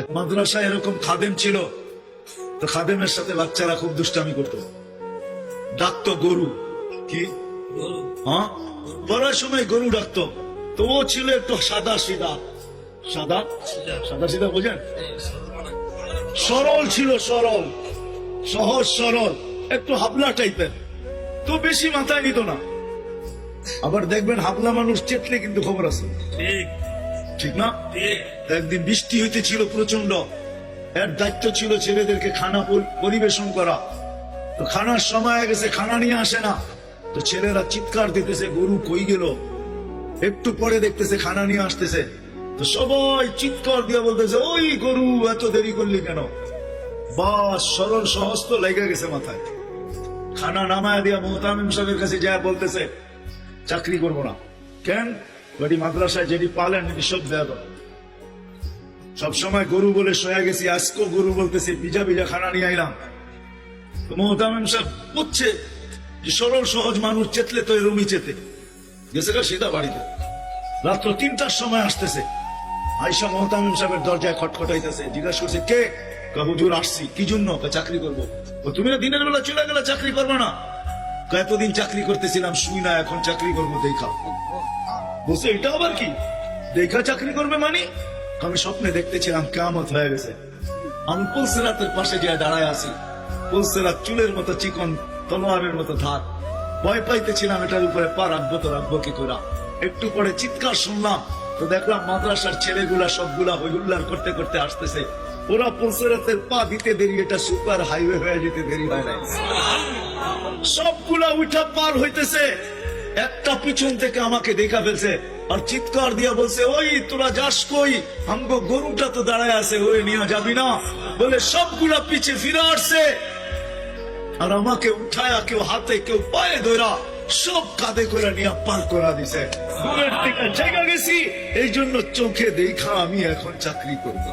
এক মাদ্রাসায় এরকম খাদেম ছিল, তো খাদেমের সাথে বাচ্চারা খুব দুষ্টামি করতো, ডাকতো গরু। কি হ্যাঁ, পড়ার সময় গরু ডাকতো। তো ও ছিল একটু সাদা সিধা, সাদা সাদা সিধা বোঝেন, সরল ছিল, সরল সহজ সরল, একটু হাবলা টাইপের, তো বেশি মাথায় নিত না। আবার দেখবেন হাবলা মানুষ চেতলে কিন্তু খবর আছে, ঠিক না? একদিন বৃষ্টি হইতেছিল প্রচন্ড, এর দায়িত্ব ছিল ছেলেদেরকে খানা পরিবেশন করা। তো খানার সময় গেছে, খানা নিয়ে আসে না, তো ছেলেরা চিৎকার দিতেছে গরু কই গেল। একটু পরে দেখতেছে খানা নিয়ে আসতেছে, তো সবাই চিৎকার দিয়ে বলতেছে ওই গরু এত দেরি করলি কেন? বাস সরল সহজ তো লেগে গেছে মাথায়। খানা নামায় দিয়া মোহতামিম সাহেবের কাছে যায় বলতেছে চাকরি করবো না। কেন? বাড়ি মাদ্রাসায় যেটি পালেন সব দেয়া দাও। সবসময় গরু বলে শোয়া গেছি, আজকেও গরু বলতেছে বিজা বিজা খানা নিয়ে আইলাম। তো মোহতামিম সাহেব বুঝছে যে সরল সহজ মানুষ চেতলে তো এরমই চেতে গেছে সেটা বাড়িতে। রাত্র 3টার সময় আসতেছে, আইসা মোহতামিম সাহেবের দরজায় খটখটাইতেছে, জিজ্ঞাসা করছে কে? হুজুর আসছি। কি জন্য? চাকরি করবো। তুমি না দিনের বেলা চলে গেলে চাকরি করবে না? এতদিন চাকরি করতেছিলাম শুই না, এখন চাকরি করবো দেখা। বলছে এটা আবার কি দেখা চাকরি করবে মানে? আমি স্বপ্নে দেখতেছিলাম কিয়ামত হয়ে গেছে, আমি পুলসিরাতের পাশে গিয়ে দাঁড়ায় আছি, পুলসিরাত চুলের মতো চিকন, তলোয়ারের মতো ধার। ভয় পাইতেছিলাম এটার উপরে পা রাখবো তো রাখবো কি করে। একটু পরে চিৎকার শুনলাম, তো দেখলাম মাদ্রাসার ছেলেগুলা সবগুলা হইহুল্লার করতে করতে আসতেছে। ওরা পুলসিরাতের পা দিতে দেরি, এটা সুপার হাইওয়ে হয়ে যেতে দেরি হয় নাই। সবগুলা উঠা পার হইতেছে, একটা পিছন থেকে আমাকে দেখা ফেলছে আর চিৎকার দিয়া বলছে ওই তোরা যাস কই? আমগো গরুটা তো দাঁড়ায় আছে, ওরে নিয়ে যাবি না? বলে সবগুলা পিছে ফিরে আসছে আর আমাকে উঠায়া কেউ হাতে কেউ পায়ে ধরা সব কাঁধে করে নিয়ে পার করা দিছে। দূরের থেকে জায়গা গেছি, এই জন্য চোখে দেখা আমি এখন চাকরি করবো।